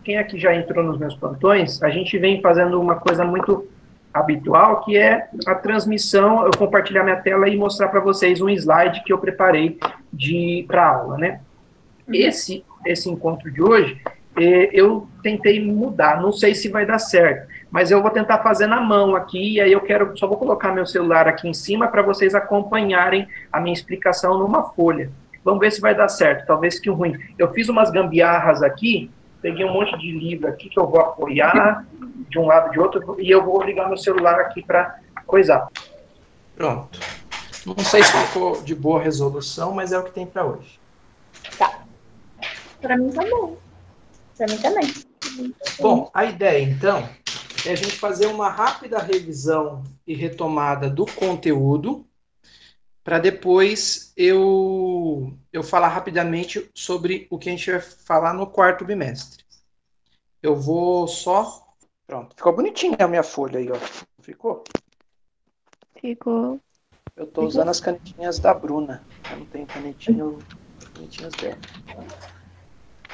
quem aqui já entrou nos meus plantões, a gente vem fazendo uma coisa muito habitual, que é a transmissão, eu compartilhar minha tela e mostrar para vocês um slide que eu preparei para aula, né? Esse encontro de hoje, eu tentei mudar, não sei se vai dar certo, mas eu vou tentar fazer na mão aqui, e aí só vou colocar meu celular aqui em cima para vocês acompanharem a minha explicação numa folha. Vamos ver se vai dar certo, talvez que ruim. Eu fiz umas gambiarras aqui, peguei um monte de livro aqui que eu vou apoiar de um lado de outro, e eu vou ligar meu celular aqui para coisar. Pronto. Não sei se ficou de boa resolução, mas é o que tem para hoje. Tá. Para mim tá bom. Para mim também. Bom, a ideia, então, é a gente fazer uma rápida revisão e retomada do conteúdo, para depois eu falar rapidamente sobre o que a gente vai falar no quarto bimestre. Eu vou só... Pronto, ficou bonitinha a minha folha aí, ó. Ficou? Ficou. Eu estou usando as canetinhas da Bruna. Eu não tenho canetinhas dela.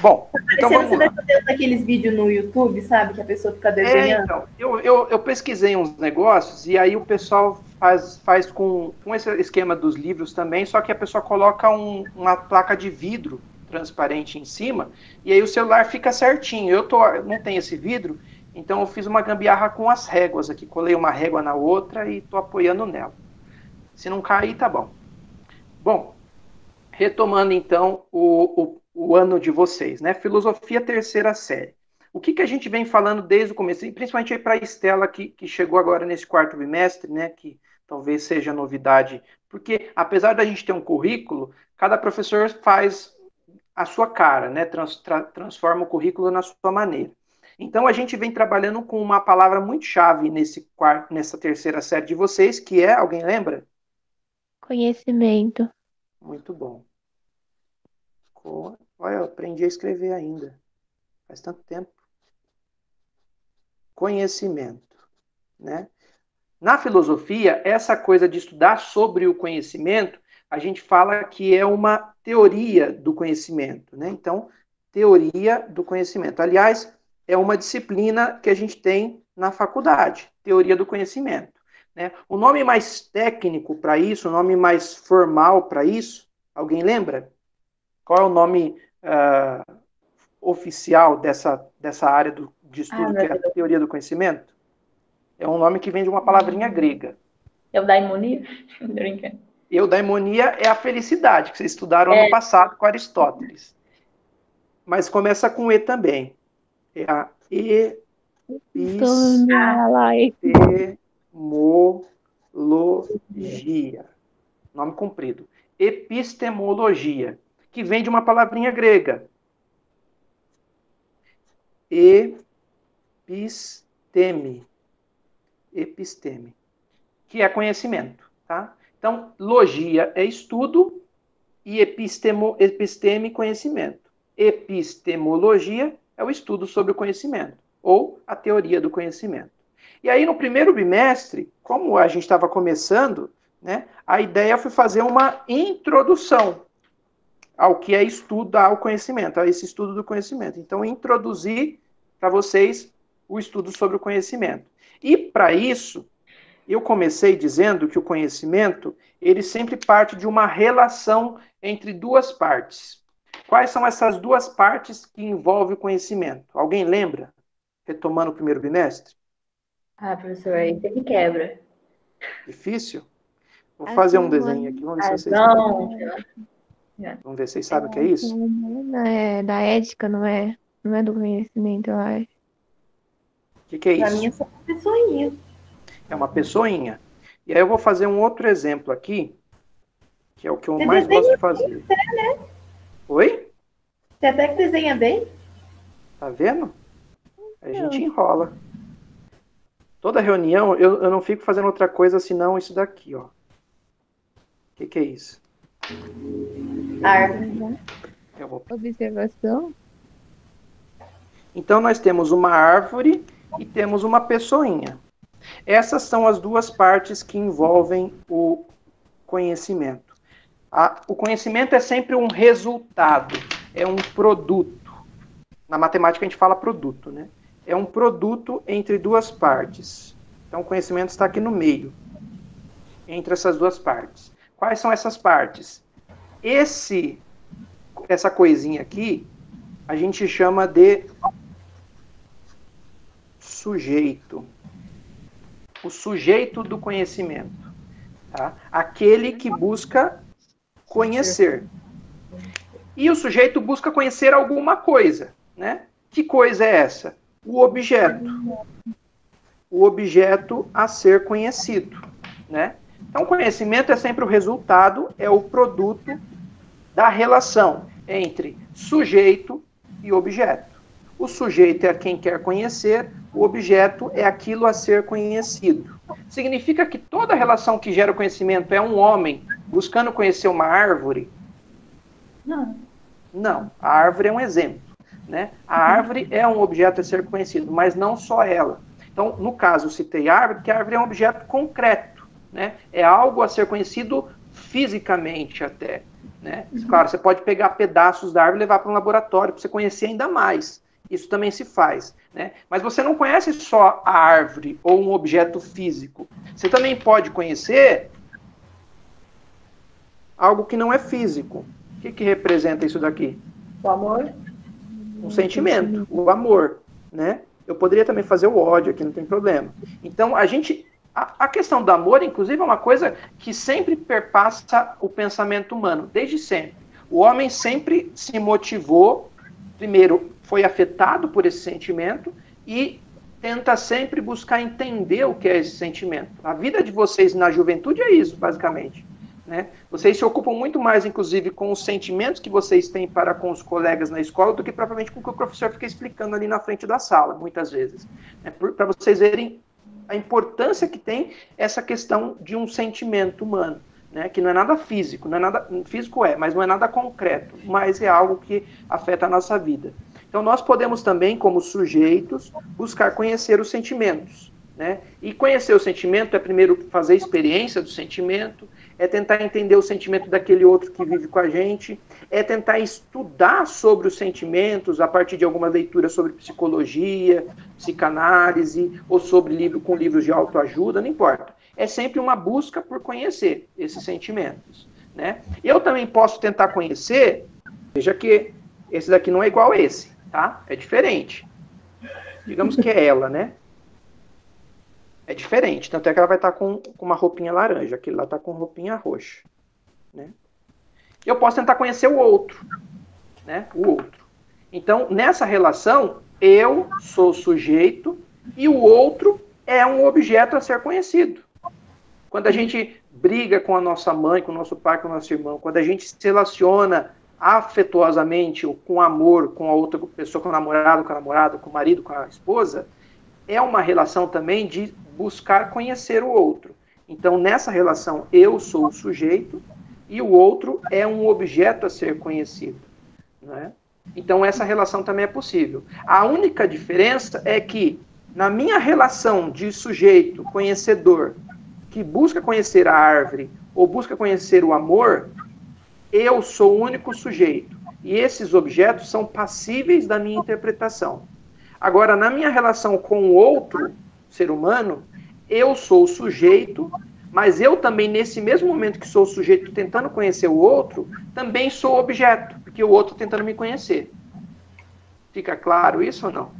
Bom, então vamos lá. Você vai fazer aqueles vídeos no YouTube, sabe? Que a pessoa fica desenhando. Então, eu pesquisei uns negócios e aí o pessoal faz com esse esquema dos livros também, só que a pessoa coloca uma placa de vidro transparente em cima e aí o celular fica certinho. Eu não tenho esse vidro, então eu fiz uma gambiarra com as réguas aqui. Colei uma régua na outra e estou apoiando nela. Se não cair, tá bom. Bom, retomando então o ano de vocês, né? Filosofia terceira série. O que a gente vem falando desde o começo, e principalmente para a Estela, que chegou agora nesse quarto bimestre, né? Que talvez seja novidade, porque apesar da gente ter um currículo, cada professor faz a sua cara, né? Transforma o currículo na sua maneira. Então a gente vem trabalhando com uma palavra muito chave nessa terceira série de vocês, que é, alguém lembra? Conhecimento. Muito bom. Olha, eu aprendi a escrever ainda. Faz tanto tempo. Conhecimento, né? Na filosofia, essa coisa de estudar sobre o conhecimento, a gente fala que é uma teoria do conhecimento, né? Então, teoria do conhecimento. Aliás, é uma disciplina que a gente tem na faculdade, teoria do conhecimento, né? O nome mais técnico para isso, o nome mais formal para isso, alguém lembra? Qual é o nome oficial dessa área de estudo, que é a teoria do conhecimento? É um nome que vem de uma palavrinha grega. Eudaimonia? Brincando. Eudaimonia é a felicidade, que vocês estudaram no passado com Aristóteles. Mas começa com E também. É a epistemologia. Nome comprido. Epistemologia, que vem de uma palavrinha grega. Episteme, que é conhecimento, tá? Então, logia é estudo e episteme, conhecimento. Epistemologia é o estudo sobre o conhecimento, ou a teoria do conhecimento. E aí, no primeiro bimestre, como a gente estava começando, né, a ideia foi fazer uma introdução ao que é estudar o conhecimento, a esse estudo do conhecimento. Então, introduzir para vocês o estudo sobre o conhecimento. E, para isso, eu comecei dizendo que o conhecimento, ele sempre parte de uma relação entre duas partes. Quais são essas duas partes que envolvem o conhecimento? Alguém lembra? Retomando o primeiro bimestre? Professor, aí você me quebra. Difícil? Vou fazer um desenho aqui, vamos ver se vocês sabem. Vamos ver se vocês sabem o que é isso? É da ética, não é? Não é do conhecimento, eu acho. O que é isso? Para mim é só uma pessoinha. É uma pessoinha. E aí eu vou fazer um outro exemplo aqui, que é o que eu mais gosto de fazer. Você, né? Oi? Você até que desenha bem. Tá vendo? A gente enrola. Toda reunião, eu não fico fazendo outra coisa senão isso daqui, ó. O que é isso? Árvore. Observação? Então, nós temos uma árvore e temos uma pessoinha. Essas são as duas partes que envolvem o conhecimento. O conhecimento é sempre um resultado, é um produto. Na matemática a gente fala produto, né? É um produto entre duas partes. Então o conhecimento está aqui no meio, entre essas duas partes. Quais são essas partes? Essa coisinha aqui, a gente chama de sujeito. O sujeito do conhecimento. Tá? Aquele que busca conhecer. E o sujeito busca conhecer alguma coisa, né? Que coisa é essa? O objeto. O objeto a ser conhecido, né? Então, conhecimento é sempre o resultado, é o produto da relação entre sujeito e objeto. O sujeito é quem quer conhecer, o objeto é aquilo a ser conhecido. Significa que toda relação que gera o conhecimento é um homem buscando conhecer uma árvore? Não. Não, a árvore é um exemplo, né? A árvore é um objeto a ser conhecido, mas não só ela. Então, no caso, eu citei árvore, porque a árvore é um objeto concreto, né? É algo a ser conhecido fisicamente até, né? Claro, você pode pegar pedaços da árvore e levar para um laboratório para você conhecer ainda mais. Isso também se faz, né? Mas você não conhece só a árvore ou um objeto físico. Você também pode conhecer algo que não é físico. O que representa isso daqui? O amor? Um sentimento, o amor, né? Eu poderia também fazer o ódio aqui, não tem problema. Então, a questão do amor, inclusive, é uma coisa que sempre perpassa o pensamento humano, desde sempre. O homem sempre se motivou, primeiro, foi afetado por esse sentimento e tenta sempre buscar entender o que é esse sentimento. A vida de vocês na juventude é isso, basicamente. Né? Vocês se ocupam muito mais, inclusive, com os sentimentos que vocês têm para com os colegas na escola do que propriamente com o que o professor fica explicando ali na frente da sala, muitas vezes. Para vocês verem a importância que tem essa questão de um sentimento humano, né? Que não é nada físico, não é nada físico mas não é nada concreto, mas é algo que afeta a nossa vida. Então nós podemos também, como sujeitos, buscar conhecer os sentimentos, né? E conhecer o sentimento é primeiro fazer experiência do sentimento, é tentar entender o sentimento daquele outro que vive com a gente, é tentar estudar sobre os sentimentos a partir de alguma leitura sobre psicologia, psicanálise, ou sobre livros de autoajuda, não importa. É sempre uma busca por conhecer esses sentimentos, né? Eu também posso tentar conhecer, veja que esse daqui não é igual a esse, tá? É diferente. Digamos que é ela, né? É diferente, tanto é que ela vai estar com uma roupinha laranja, aquele lá está com roupinha roxa, né? Eu posso tentar conhecer o outro, né? O outro. Então, nessa relação, eu sou o sujeito e o outro é um objeto a ser conhecido. Quando a gente briga com a nossa mãe, com o nosso pai, com o nosso irmão, quando a gente se relaciona afetuosamente, ou com amor, com a outra pessoa, com o namorado, com a namorada, com o marido, com a esposa, é uma relação também de buscar conhecer o outro. Então, nessa relação, eu sou o sujeito e o outro é um objeto a ser conhecido, né? Então, essa relação também é possível. A única diferença é que, na minha relação de sujeito, conhecedor, que busca conhecer a árvore ou busca conhecer o amor, eu sou o único sujeito. E esses objetos são passíveis da minha interpretação. Agora, na minha relação com o outro ser humano, eu sou o sujeito, mas eu também, nesse mesmo momento que sou o sujeito tentando conhecer o outro, também sou o objeto, porque o outro tentando me conhecer. Fica claro isso ou não?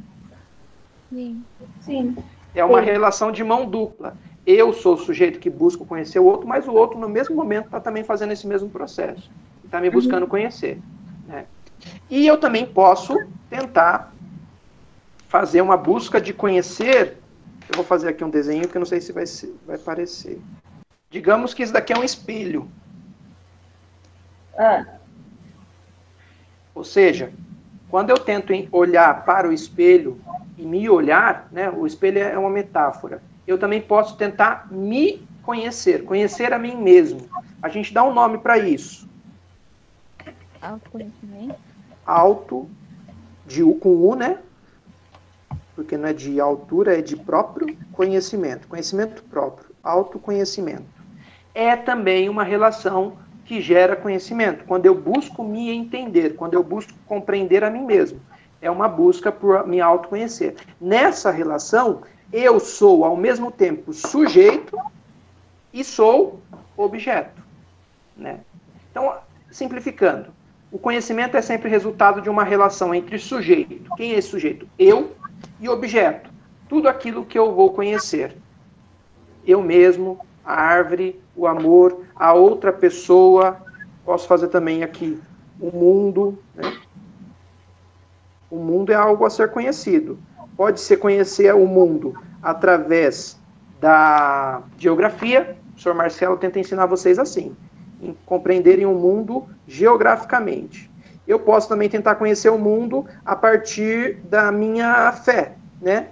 Sim. Sim. É uma relação de mão dupla. Eu sou o sujeito que busca conhecer o outro, mas o outro, no mesmo momento, está também fazendo esse mesmo processo. Está me buscando conhecer, né? E eu também posso tentar fazer uma busca de conhecer. Eu vou fazer aqui um desenho que eu não sei se vai parecer. Digamos que isso daqui é um espelho. Ou seja, quando eu tento olhar para o espelho e me olhar, né, o espelho é uma metáfora, eu também posso tentar me conhecer, conhecer a mim mesmo. A gente dá um nome para isso. Autoconhecimento? Auto, de U com U, né? Porque não é de altura, é de próprio conhecimento. Conhecimento próprio, autoconhecimento. É também uma relação que gera conhecimento. Quando eu busco me entender, quando eu busco compreender a mim mesmo. É uma busca por me autoconhecer. Nessa relação, eu sou, ao mesmo tempo, sujeito e sou objeto, né? Então, simplificando, o conhecimento é sempre resultado de uma relação entre sujeito. Quem é esse sujeito? Eu e objeto. Tudo aquilo que eu vou conhecer. Eu mesmo, a árvore, o amor, a outra pessoa. Posso fazer também aqui o mundo, né? O mundo é algo a ser conhecido. Pode-se conhecer o mundo através da geografia. O senhor Marcelo tenta ensinar vocês assim, em compreenderem o mundo geograficamente. Eu posso também tentar conhecer o mundo a partir da minha fé, né?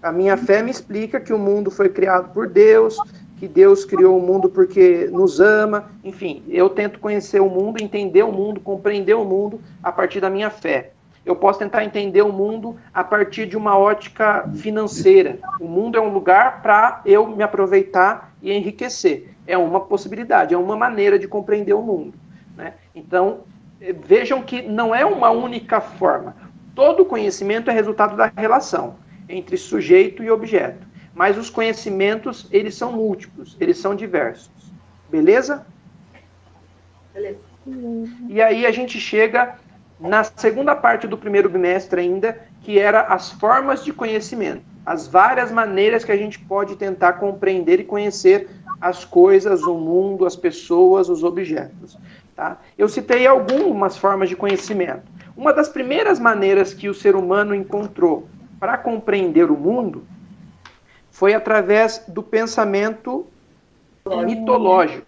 A minha fé me explica que o mundo foi criado por Deus, que Deus criou o mundo porque nos ama. Enfim, eu tento conhecer o mundo, entender o mundo, compreender o mundo a partir da minha fé. Eu posso tentar entender o mundo a partir de uma ótica financeira. O mundo é um lugar para eu me aproveitar e enriquecer. É uma possibilidade, é uma maneira de compreender o mundo, né? Então, vejam que não é uma única forma. Todo conhecimento é resultado da relação entre sujeito e objeto. Mas os conhecimentos, eles são múltiplos, eles são diversos. Beleza? Beleza. E aí a gente chega na segunda parte do primeiro bimestre ainda, que era as formas de conhecimento. As várias maneiras que a gente pode tentar compreender e conhecer as coisas, o mundo, as pessoas, os objetos. Tá? Eu citei algumas formas de conhecimento. Uma das primeiras maneiras que o ser humano encontrou para compreender o mundo foi através do pensamento mitológico,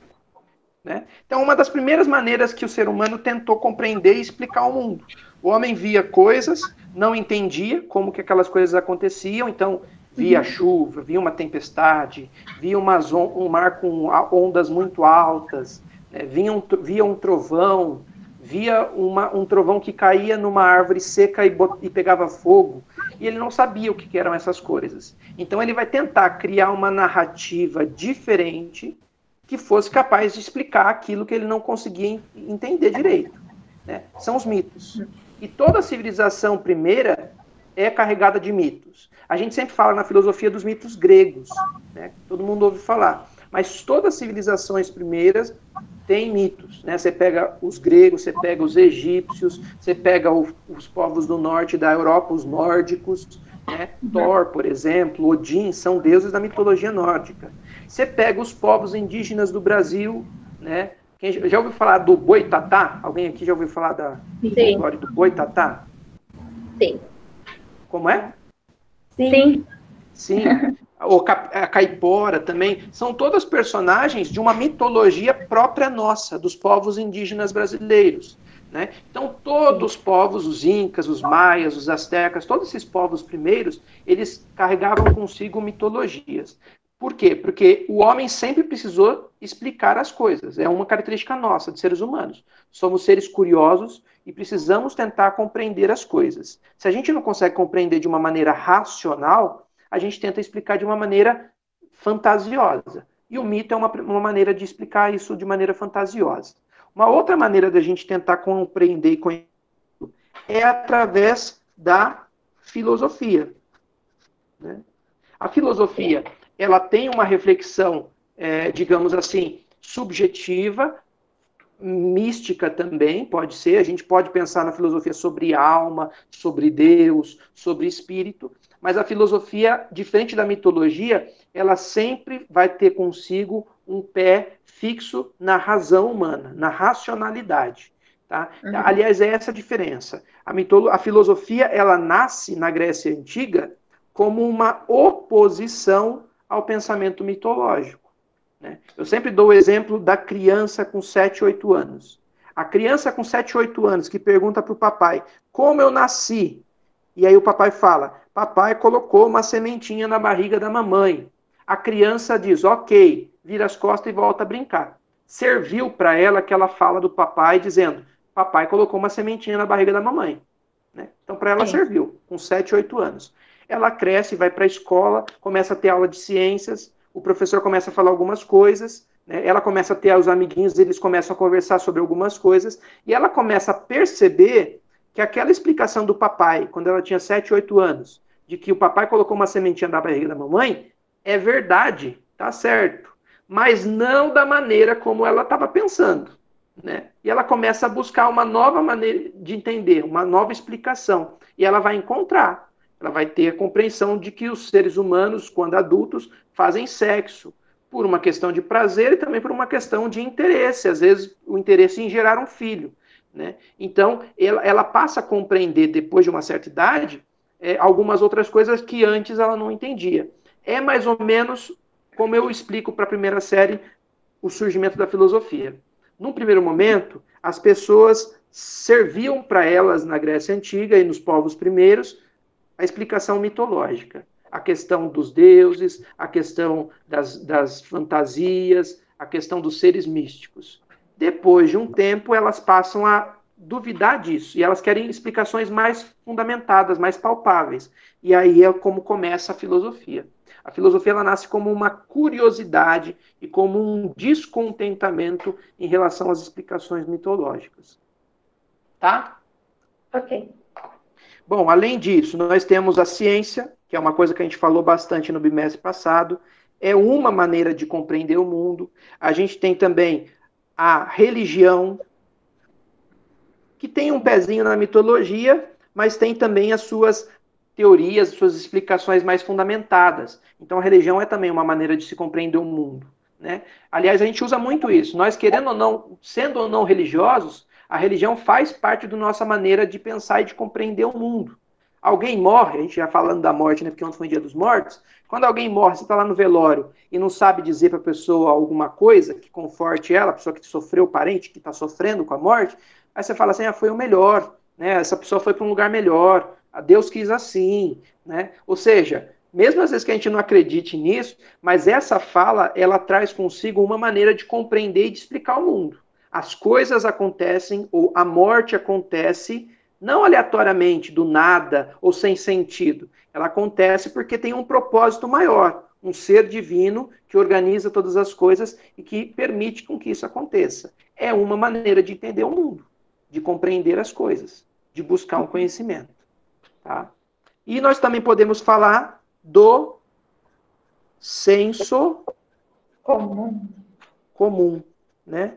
né? Então, uma das primeiras maneiras que o ser humano tentou compreender e explicar o mundo. O homem via coisas, não entendia como que aquelas coisas aconteciam, então via a chuva, via uma tempestade, via um mar com ondas muito altas, né? Via um trovão, via um trovão que caía numa árvore seca e pegava fogo, e ele não sabia o que eram essas coisas. Então ele vai tentar criar uma narrativa diferente que fosse capaz de explicar aquilo que ele não conseguia entender direito, né? São os mitos. E toda civilização primeira é carregada de mitos. A gente sempre fala na filosofia dos mitos gregos, né? Todo mundo ouve falar. Mas todas as civilizações primeiras têm mitos, né? Você pega os gregos, você pega os egípcios, você pega os povos do norte da Europa, os nórdicos, né? Thor, por exemplo, Odin, são deuses da mitologia nórdica. Você pega os povos indígenas do Brasil, né? Quem já ouviu falar do Boitatá? Alguém aqui já ouviu falar da história do Boitatá? Sim. Como é? Sim. Sim. A Caipora também. São todas personagens de uma mitologia própria nossa, dos povos indígenas brasileiros, né? Então, todos os povos, os incas, os maias, os astecas, todos esses povos primeiros, eles carregavam consigo mitologias. Por quê? Porque o homem sempre precisou explicar as coisas. É uma característica nossa, de seres humanos. Somos seres curiosos e precisamos tentar compreender as coisas. Se a gente não consegue compreender de uma maneira racional, a gente tenta explicar de uma maneira fantasiosa. E o mito é uma maneira de explicar isso de maneira fantasiosa. Uma outra maneira da gente tentar compreender e conhecer é através da filosofia, né? A filosofia, ela tem uma reflexão, digamos assim, subjetiva, mística também, pode ser. A gente pode pensar na filosofia sobre alma, sobre Deus, sobre espírito, mas a filosofia, diferente da mitologia, ela sempre vai ter consigo um pé fixo na razão humana, na racionalidade. Tá? Aliás, é essa a diferença. A filosofia, ela nasce na Grécia Antiga como uma oposição ao pensamento mitológico, né? Eu sempre dou o exemplo da criança com 7, 8 anos. A criança com 7, 8 anos que pergunta para o papai, como eu nasci? E aí o papai fala, papai colocou uma sementinha na barriga da mamãe. A criança diz, ok, vira as costas e volta a brincar. Serviu para ela aquela fala do papai dizendo, papai colocou uma sementinha na barriga da mamãe, né? Então para ela serviu, com 7, 8 anos. Ela cresce, vai para a escola, começa a ter aula de ciências, o professor começa a falar algumas coisas, né? Ela começa a ter os amiguinhos, eles começam a conversar sobre algumas coisas, e ela começa a perceber que aquela explicação do papai, quando ela tinha 7, 8 anos, de que o papai colocou uma sementinha na barriga da mamãe, é verdade, tá certo. Mas não da maneira como ela estava pensando, né? E ela começa a buscar uma nova maneira de entender, uma nova explicação. E ela vai encontrar. Ela vai ter a compreensão de que os seres humanos, quando adultos, fazem sexo por uma questão de prazer e também por uma questão de interesse. Às vezes, o interesse em gerar um filho, né? Então, ela passa a compreender, depois de uma certa idade, algumas outras coisas que antes ela não entendia. É mais ou menos como eu explico para a primeira série o surgimento da filosofia. Num primeiro momento, as pessoas serviam para elas, na Grécia Antiga e nos povos primeiros, a explicação mitológica. A questão dos deuses, a questão das fantasias, a questão dos seres místicos. Depois de um tempo, elas passam a duvidar disso, e elas querem explicações mais fundamentadas, mais palpáveis. E aí é como começa a filosofia. A filosofia ela nasce como uma curiosidade e como um descontentamento em relação às explicações mitológicas. Tá? Ok. Bom, além disso, nós temos a ciência, que é uma coisa que a gente falou bastante no bimestre passado, é uma maneira de compreender o mundo. A gente tem também a religião, que tem um pezinho na mitologia, mas tem também as suas teorias, suas explicações mais fundamentadas. Então, a religião é também uma maneira de se compreender o mundo, né? Aliás, a gente usa muito isso. Nós, querendo ou não, sendo ou não religiosos, a religião faz parte da nossa maneira de pensar e de compreender o mundo. Alguém morre, a gente já falando da morte, né, porque ontem foi o Dia dos Mortos, quando alguém morre, você está lá no velório e não sabe dizer para a pessoa alguma coisa que conforte ela, a pessoa que sofreu, o parente que está sofrendo com a morte, aí você fala assim, foi o melhor, né? Essa pessoa foi para um lugar melhor, Deus quis assim, né? Ou seja, mesmo às vezes que a gente não acredite nisso, mas essa fala, ela traz consigo uma maneira de compreender e de explicar o mundo. As coisas acontecem, ou a morte acontece, não aleatoriamente, do nada, ou sem sentido. Ela acontece porque tem um propósito maior, um ser divino que organiza todas as coisas e que permite com que isso aconteça. É uma maneira de entender o mundo, de compreender as coisas, de buscar um conhecimento. Tá? E nós também podemos falar do senso comum, né?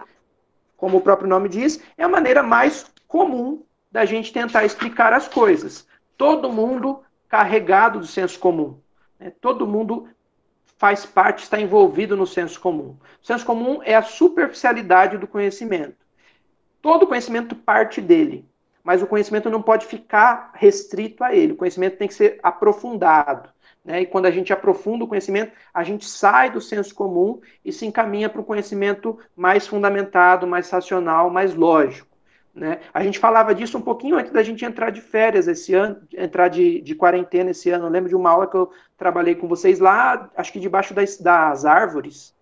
Como o próprio nome diz, é a maneira mais comum da gente tentar explicar as coisas. Todo mundo carregado do senso comum, né? Todo mundo faz parte, está envolvido no senso comum. O senso comum é a superficialidade do conhecimento. Todo conhecimento parte dele, mas o conhecimento não pode ficar restrito a ele. O conhecimento tem que ser aprofundado, né? E quando a gente aprofunda o conhecimento, a gente sai do senso comum e se encaminha para um conhecimento mais fundamentado, mais racional, mais lógico, né? A gente falava disso um pouquinho antes da gente entrar de férias esse ano, entrar de quarentena esse ano. Eu lembro de uma aula que eu trabalhei com vocês lá, acho que debaixo das árvores.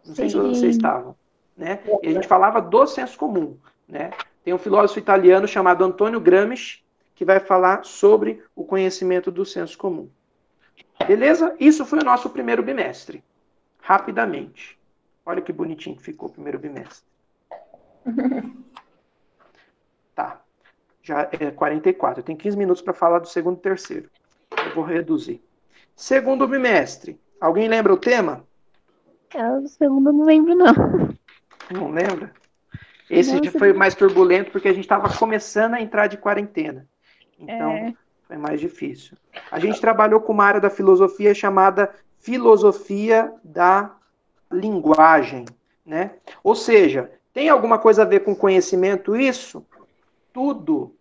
Não sei se vocês estavam, né? E a gente falava do senso comum, né? Tem um filósofo italiano chamado Antonio Gramsci que vai falar sobre o conhecimento do senso comum. Beleza? Isso foi o nosso primeiro bimestre. Rapidamente. Olha que bonitinho que ficou o primeiro bimestre. Tá. Já é 44. Eu tenho 15 minutos para falar do segundo e terceiro. Eu vou reduzir. Segundo bimestre. Alguém lembra o tema? O segundo eu não lembro, não. Não lembra? Esse já foi mais turbulento porque a gente estava começando a entrar de quarentena. Então, foi mais difícil. A gente trabalhou com uma área da filosofia chamada filosofia da linguagem, né? Ou seja, tem alguma coisa a ver com conhecimento isso? Tudo.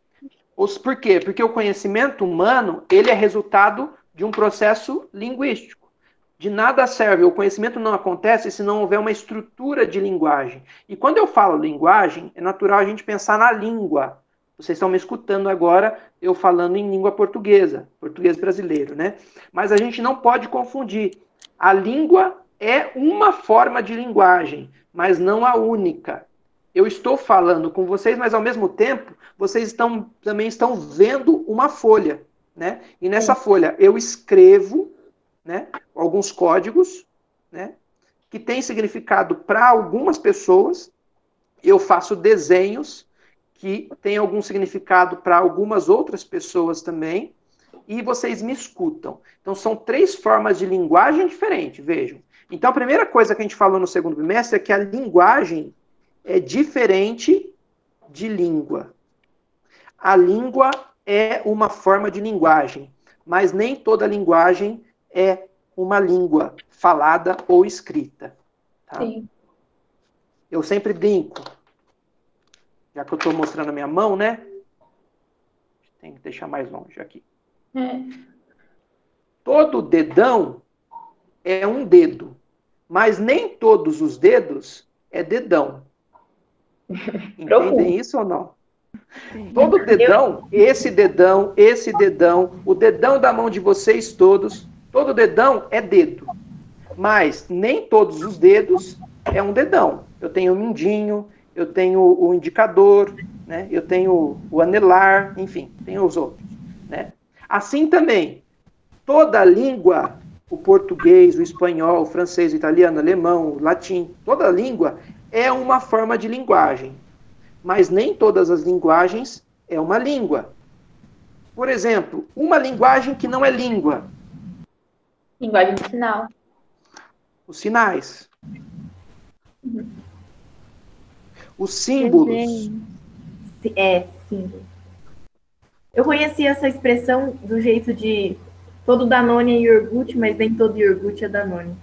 Por quê? Porque o conhecimento humano, ele é resultado de um processo linguístico. De nada serve, o conhecimento não acontece se não houver uma estrutura de linguagem. E quando eu falo linguagem, é natural a gente pensar na língua. Vocês estão me escutando agora, eu falando em língua portuguesa, português brasileiro, né? Mas a gente não pode confundir. A língua é uma forma de linguagem, mas não a única. Eu estou falando com vocês, mas ao mesmo tempo, vocês também estão vendo uma folha, né? E nessa folha eu escrevo, né, alguns códigos, né, que têm significado para algumas pessoas. Eu faço desenhos que tem algum significado para algumas outras pessoas também, e vocês me escutam. Então, são 3 formas de linguagem diferentes, vejam. Então, a primeira coisa que a gente falou no segundo bimestre é que a linguagem é diferente de língua. A língua é uma forma de linguagem, mas nem toda linguagem é uma língua falada ou escrita. Tá? Sim. Eu sempre brinco, já que eu estou mostrando a minha mão, né? Tem que deixar mais longe aqui. Todo dedão é um dedo, mas nem todos os dedos é dedão. Entendem isso ou não? Todo dedão, esse dedão, o dedão da mão de vocês todos, todo dedão é dedo. Mas nem todos os dedos é um dedão. Eu tenho o mindinho, eu tenho o indicador, né? Eu tenho o anelar, enfim, tem os outros. Né? Assim também, toda língua, o português, o espanhol, o francês, o italiano, o alemão, o latim, toda língua é uma forma de linguagem. Mas nem todas as linguagens é uma língua. Por exemplo, uma linguagem que não é língua. Linguagem de sinal. Os sinais. Os símbolos. Símbolo. Eu conheci essa expressão do jeito de todo Danone é iogurte, mas nem todo iogurte é Danone.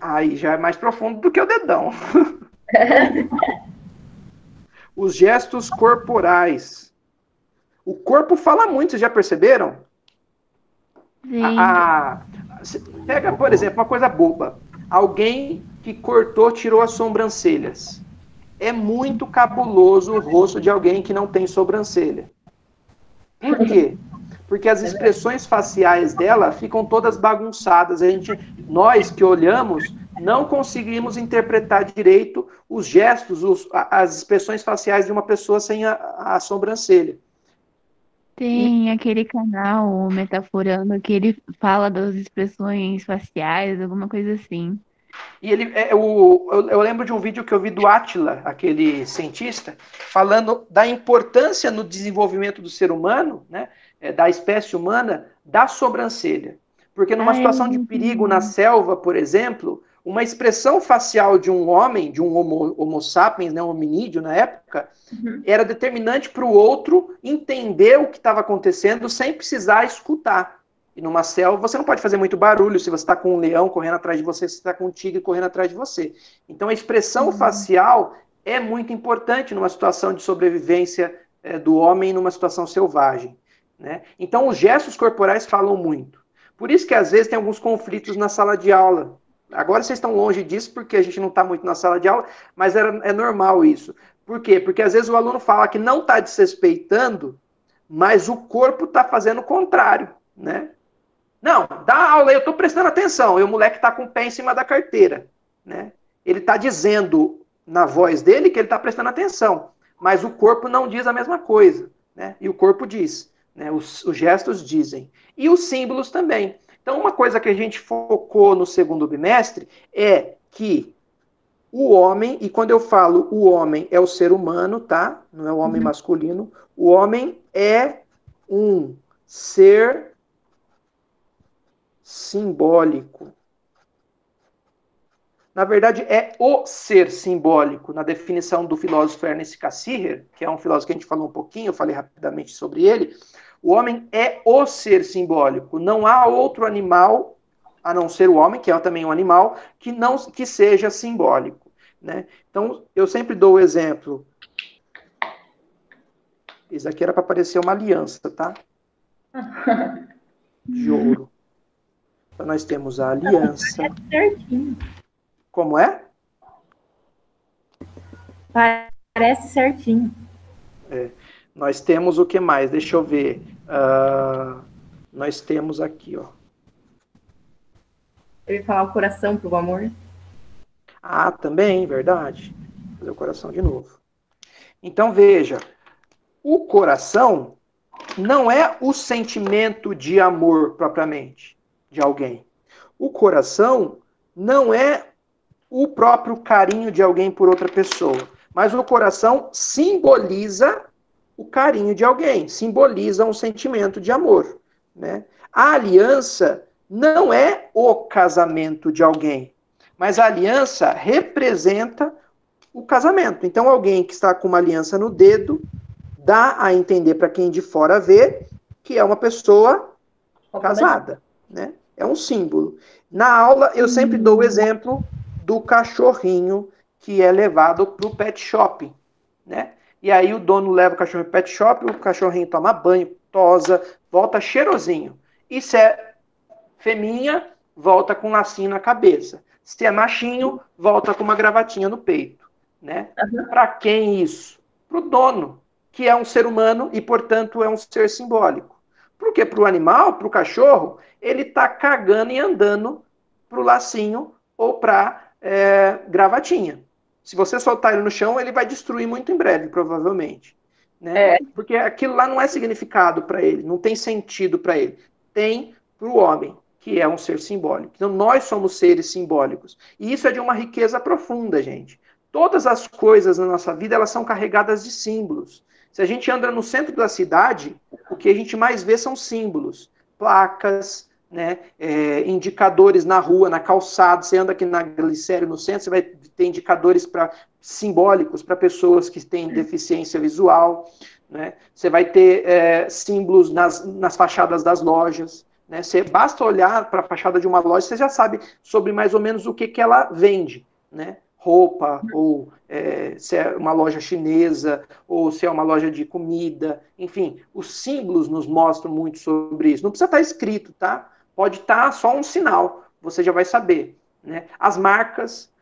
Aí já é mais profundo do que o dedão. Os gestos corporais. O corpo fala muito, vocês já perceberam? Sim. Pega, por exemplo, uma coisa boba. Alguém que cortou, tirou as sobrancelhas. É muito cabuloso o rosto de alguém que não tem sobrancelha. Por quê? Porque as expressões faciais dela ficam todas bagunçadas. Nós que olhamos, não conseguimos interpretar direito os gestos, as expressões faciais de uma pessoa sem a sobrancelha. Tem aquele canal, o Metaforando, que ele fala das expressões faciais, alguma coisa assim. E eu lembro de um vídeo que eu vi do Átila, aquele cientista, falando da importância no desenvolvimento do ser humano, né, da espécie humana, da sobrancelha. Porque numa situação de perigo na selva, por exemplo, uma expressão facial de um homem, de um homo sapiens, né, um hominídeo na época, era determinante para o outro entender o que estava acontecendo sem precisar escutar. E numa selva, você não pode fazer muito barulho se você está com um leão correndo atrás de você, se você está com um tigre correndo atrás de você. Então, a expressão facial é muito importante numa situação de sobrevivência do homem numa situação selvagem. Né? Então, os gestos corporais falam muito. Por isso que, às vezes, tem alguns conflitos na sala de aula. Agora vocês estão longe disso, porque a gente não está muito na sala de aula, mas é normal isso. Por quê? Porque, às vezes, o aluno fala que não está desrespeitando, mas o corpo está fazendo o contrário, né? Não, dá aula aí, eu estou prestando atenção. E o moleque está com o pé em cima da carteira. Né? Ele está dizendo na voz dele que ele está prestando atenção. Mas o corpo não diz a mesma coisa. Né? E o corpo diz. Né? Os gestos dizem. E os símbolos também. Então, uma coisa que a gente focou no segundo bimestre é que o homem, e quando eu falo o homem é o ser humano, tá? Não é o homem masculino. O homem é um ser simbólico. Na verdade, é o ser simbólico, na definição do filósofo Ernest Cassirer, que é um filósofo que a gente falou um pouquinho, eu falei rapidamente sobre ele. O homem é o ser simbólico. Não há outro animal, a não ser o homem, que é também um animal, que seja simbólico. Né? Então, eu sempre dou o exemplo. Isso aqui era para parecer uma aliança, tá? De ouro. Então, nós temos a aliança. Certinho. Como é? Parece certinho. Nós temos o que mais? Deixa eu ver. Nós temos aqui, ó. Eu ia falar o coração pro amor. Ah, também, verdade. Vou fazer o coração de novo. Então, veja. O coração não é o sentimento de amor propriamente de alguém. O coração não é o próprio carinho de alguém por outra pessoa. mas o coração simboliza o carinho de alguém, simboliza um sentimento de amor, né? A aliança não é o casamento de alguém, mas a aliança representa o casamento. Então, alguém que está com uma aliança no dedo dá a entender para quem de fora vê que é uma pessoa casada, né? É um símbolo. Na aula, eu sempre dou o exemplo do cachorrinho que é levado para o pet shop, né? E aí o dono leva o cachorro para o pet shop, o cachorrinho toma banho, tosa, volta cheirosinho. E se é feminha, volta com um lacinho na cabeça. Se é machinho, volta com uma gravatinha no peito, né? Para quem isso? Para o dono, que é um ser humano e, portanto, é um ser simbólico. Porque para o animal, para o cachorro, ele está cagando e andando para o lacinho ou para gravatinha. Se você soltar ele no chão, ele vai destruir muito em breve, provavelmente. Né? Porque aquilo lá não é significado para ele, não tem sentido para ele. Tem para o homem, que é um ser simbólico. Então, nós somos seres simbólicos. E isso é de uma riqueza profunda, gente. Todas as coisas na nossa vida, elas são carregadas de símbolos. Se a gente anda no centro da cidade, o que a gente mais vê são símbolos. Placas, né, indicadores na rua, na calçada. Você anda aqui na Glicério, no centro, você vai ter indicadores simbólicos para pessoas que têm deficiência visual. Né? Você vai ter símbolos nas fachadas das lojas. Né? Basta olhar para a fachada de uma loja, você já sabe sobre mais ou menos o que ela vende. Né? Roupa, ou se é uma loja chinesa, ou se é uma loja de comida, enfim, os símbolos nos mostram muito sobre isso. Não precisa estar escrito, tá? Pode estar só um sinal, você já vai saber. Né? As marcas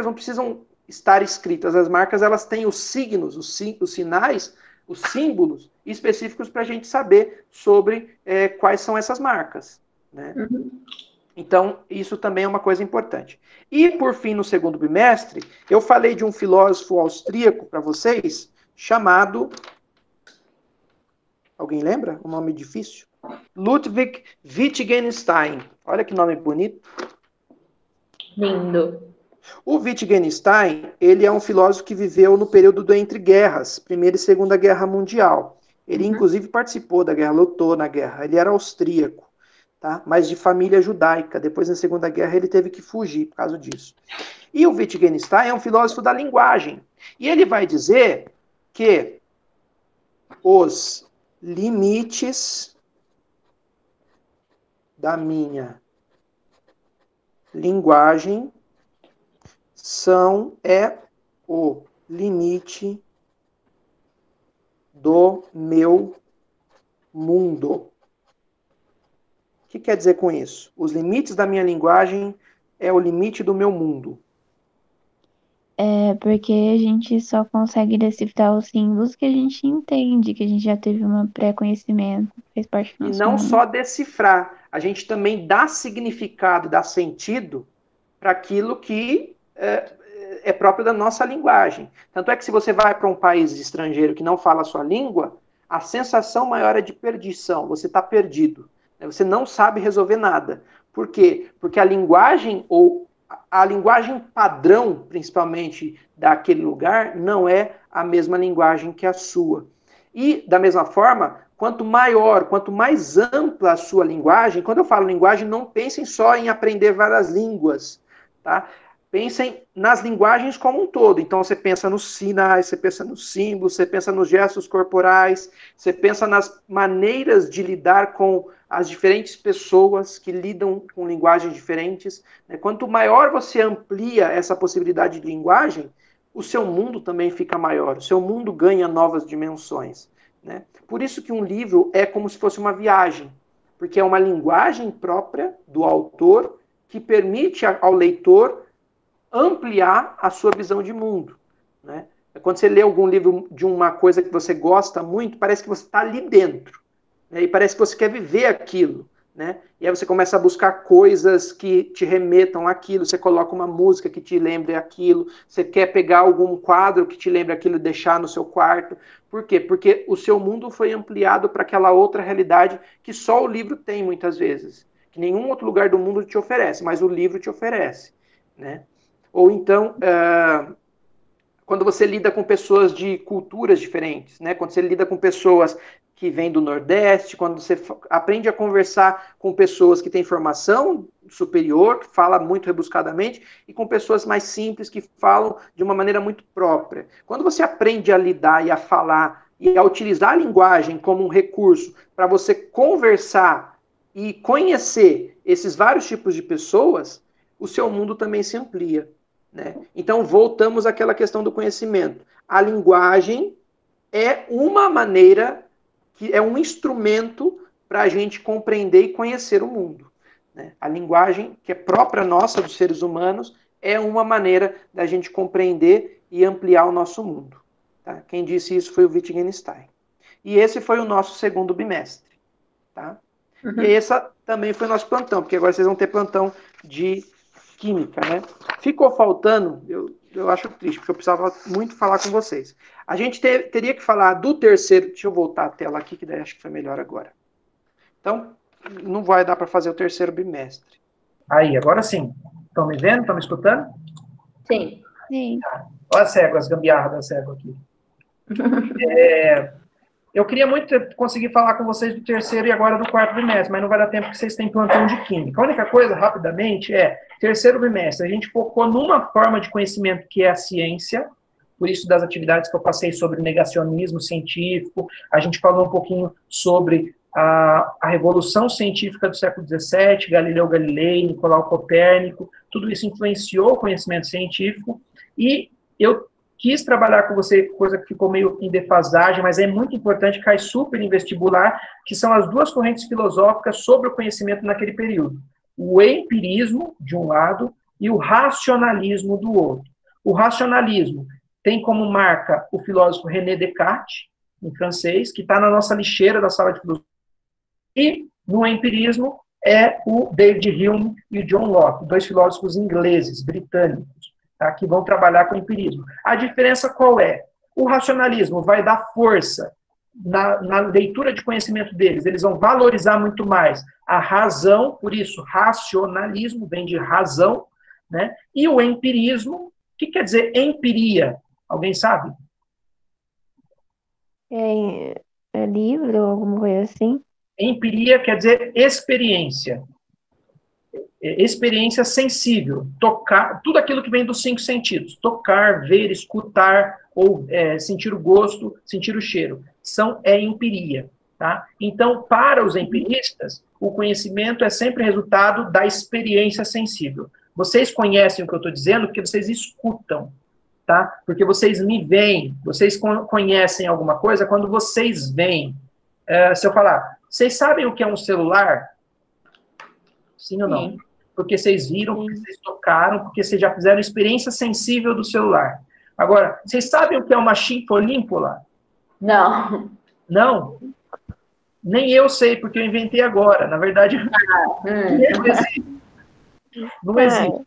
não precisam estar escritas, as marcas elas têm os signos, os sinais, os símbolos específicos para a gente saber sobre quais são essas marcas. Né? Então, isso também é uma coisa importante. E, por fim, no segundo bimestre, eu falei de um filósofo austríaco para vocês, chamado... Alguém lembra? Um nome difícil? Ludwig Wittgenstein. Olha que nome bonito. Lindo. O Wittgenstein, ele é um filósofo que viveu no período do entre guerras, Primeira e Segunda Guerra Mundial. Ele, inclusive, participou da guerra, lutou na guerra. Ele era austríaco. Tá? Mas de família judaica. Depois, na Segunda Guerra, ele teve que fugir por causa disso. E o Wittgenstein é um filósofo da linguagem. E ele vai dizer que os limites da minha linguagem o limite do meu mundo. O que quer dizer com isso? Os limites da minha linguagem é o limite do meu mundo. Porque a gente só consegue decifrar os símbolos que a gente entende, que a gente já teve um pré-conhecimento, fez parte do E nosso não mundo. só decifrar, a gente também dá significado, dá sentido para aquilo que é próprio da nossa linguagem. Tanto é que se você vai para um país estrangeiro que não fala a sua língua, a sensação maior é de perdição, você está perdido. Você não sabe resolver nada. Por quê? Porque a linguagem, ou a linguagem padrão, principalmente, daquele lugar, não é a mesma linguagem que a sua. E, da mesma forma, quanto maior, quanto mais ampla a sua linguagem, quando eu falo linguagem, não pensem só em aprender várias línguas, tá? Pensem nas linguagens como um todo. Então, você pensa nos sinais, você pensa nos símbolos, você pensa nos gestos corporais, você pensa nas maneiras de lidar com as diferentes pessoas que lidam com linguagens diferentes. Quanto maior você amplia essa possibilidade de linguagem, o seu mundo também fica maior, o seu mundo ganha novas dimensões. Né? Por isso que um livro é como se fosse uma viagem, porque é uma linguagem própria do autor que permite ao leitor ampliar a sua visão de mundo. Né? Quando você lê algum livro de uma coisa que você gosta muito, parece que você está ali dentro. Né? E parece que você quer viver aquilo. Né? E aí você começa a buscar coisas que te remetam àquilo, você coloca uma música que te lembre aquilo, você quer pegar algum quadro que te lembre aquilo e deixar no seu quarto. Por quê? Porque o seu mundo foi ampliado para aquela outra realidade que só o livro tem muitas vezes, que nenhum outro lugar do mundo te oferece, mas o livro te oferece. Né? Ou então, quando você lida com pessoas de culturas diferentes, né? Quando você lida com pessoas que vêm do Nordeste, quando você aprende a conversar com pessoas que têm formação superior, que fala muito rebuscadamente, e com pessoas mais simples, que falam de uma maneira muito própria. Quando você aprende a lidar e a falar e a utilizar a linguagem como um recurso para você conversar e conhecer esses vários tipos de pessoas, o seu mundo também se amplia, né? Então, voltamos àquela questão do conhecimento. A linguagem é uma maneira, que é um instrumento para a gente compreender e conhecer o mundo, né? A linguagem, que é própria nossa, dos seres humanos, é uma maneira da gente compreender e ampliar o nosso mundo. Tá? Quem disse isso foi o Wittgenstein. E esse foi o nosso segundo bimestre. Tá? Uhum. E esse também foi o nosso plantão, porque agora vocês vão ter plantão de química, né? Ficou faltando, eu acho triste, porque eu precisava muito falar com vocês. A gente teria que falar do terceiro, deixa eu voltar a tela aqui, que daí acho que foi melhor agora. Então, não vai dar para fazer o terceiro bimestre. Aí, agora sim. Estão me vendo? Estão me escutando? Sim. Sim. Olha a cego, as gambiarras da cego aqui. Eu queria muito conseguir falar com vocês do terceiro e agora do quarto bimestre, mas não vai dar tempo porque vocês têm plantão de química. A única coisa, rapidamente, terceiro bimestre, a gente focou numa forma de conhecimento que é a ciência, por isso das atividades que eu passei sobre negacionismo científico, a gente falou um pouquinho sobre a revolução científica do século XVII, Galileu Galilei, Nicolau Copérnico, tudo isso influenciou o conhecimento científico, e eu quis trabalhar com você, coisa que ficou meio em defasagem, mas é muito importante, cai super em vestibular, que são as duas correntes filosóficas sobre o conhecimento naquele período. O empirismo, de um lado, e o racionalismo, do outro. O racionalismo tem como marca o filósofo René Descartes, em francês, que está na nossa lixeira da sala de filosofia. E, no empirismo, é o David Hume e o John Locke, dois filósofos ingleses, britânicos, tá, que vão trabalhar com o empirismo. A diferença qual é? O racionalismo vai dar força na leitura de conhecimento deles, eles vão valorizar muito mais a razão, por isso, racionalismo vem de razão, né? E o empirismo, o que quer dizer empiria? Alguém sabe? É livro ou alguma coisa assim? Empiria quer dizer experiência. Experiência sensível, tocar, tudo aquilo que vem dos 5 sentidos, tocar, ver, escutar, ou sentir o gosto, sentir o cheiro, é empiria, tá? Então, para os empiristas, o conhecimento é sempre resultado da experiência sensível. Vocês conhecem o que eu estou dizendo porque vocês escutam, tá? Porque vocês me veem, vocês conhecem alguma coisa quando vocês veem. Se eu falar, vocês sabem o que é um celular? Sim ou não? Sim. Porque vocês viram, porque vocês tocaram, porque vocês já fizeram experiência sensível do celular. Agora, vocês sabem o que é uma chinfolímpula? Não. Não? Nem eu sei, porque eu inventei agora. Na verdade, não existe. Não existe.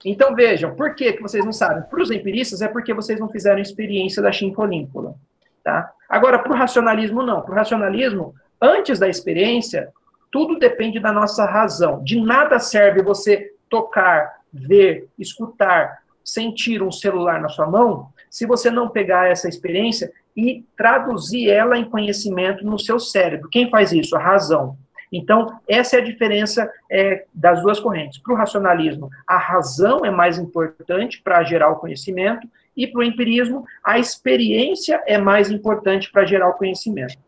Então, vejam, por que vocês não sabem? Para os empiristas, é porque vocês não fizeram experiência da chinfolímpula. Tá? Agora, para o racionalismo, não. Para o racionalismo, antes da experiência, tudo depende da nossa razão. De nada serve você tocar, ver, escutar, sentir um celular na sua mão, se você não pegar essa experiência e traduzir ela em conhecimento no seu cérebro. Quem faz isso? A razão. Então, essa é a diferença das duas correntes. Para o racionalismo, a razão é mais importante para gerar o conhecimento, e para o empirismo, a experiência é mais importante para gerar o conhecimento.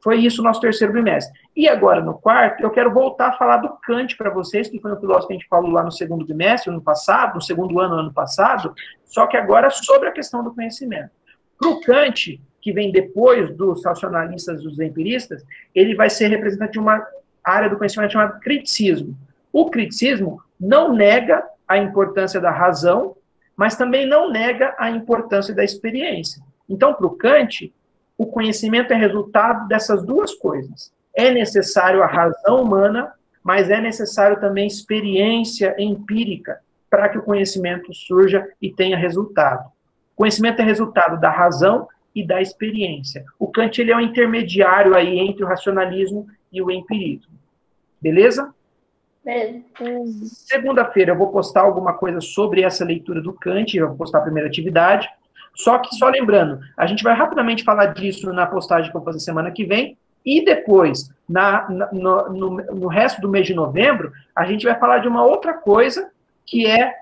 Foi isso o nosso terceiro bimestre. E agora, no quarto, eu quero voltar a falar do Kant para vocês, que foi um filósofo que a gente falou lá no segundo bimestre, ano passado, no segundo ano passado, só que agora sobre a questão do conhecimento. Para o Kant, que vem depois dos racionalistas e dos empiristas, ele vai ser representante de uma área do conhecimento chamada criticismo. O criticismo não nega a importância da razão, mas também não nega a importância da experiência. Então, para o Kant, o conhecimento é resultado dessas duas coisas. É necessário a razão humana, mas é necessário também experiência empírica para que o conhecimento surja e tenha resultado. O conhecimento é resultado da razão e da experiência. O Kant ele é um intermediário aí entre o racionalismo e o empirismo. Beleza? Segunda-feira eu vou postar alguma coisa sobre essa leitura do Kant, eu vou postar a primeira atividade. Só que, só lembrando, a gente vai rapidamente falar disso na postagem que eu vou fazer semana que vem, e depois, no resto do mês de novembro, a gente vai falar de uma outra coisa, que é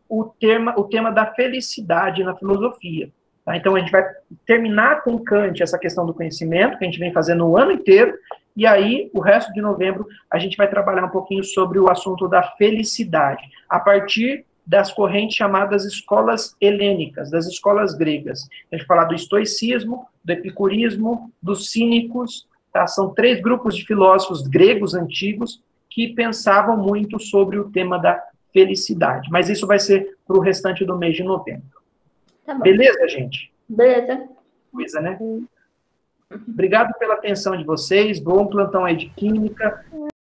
o tema da felicidade na filosofia. Tá? Então, a gente vai terminar com Kant essa questão do conhecimento, que a gente vem fazendo o ano inteiro, e aí, o resto de novembro, a gente vai trabalhar um pouquinho sobre o assunto da felicidade, a partir das correntes chamadas escolas helênicas, das escolas gregas. A gente vai falar do estoicismo, do epicurismo, dos cínicos, tá? São 3 grupos de filósofos gregos antigos que pensavam muito sobre o tema da felicidade. Mas isso vai ser para o restante do mês de novembro. Tá bom. Beleza, gente? Beleza. Coisa, né? Obrigado pela atenção de vocês, bom plantão aí de química,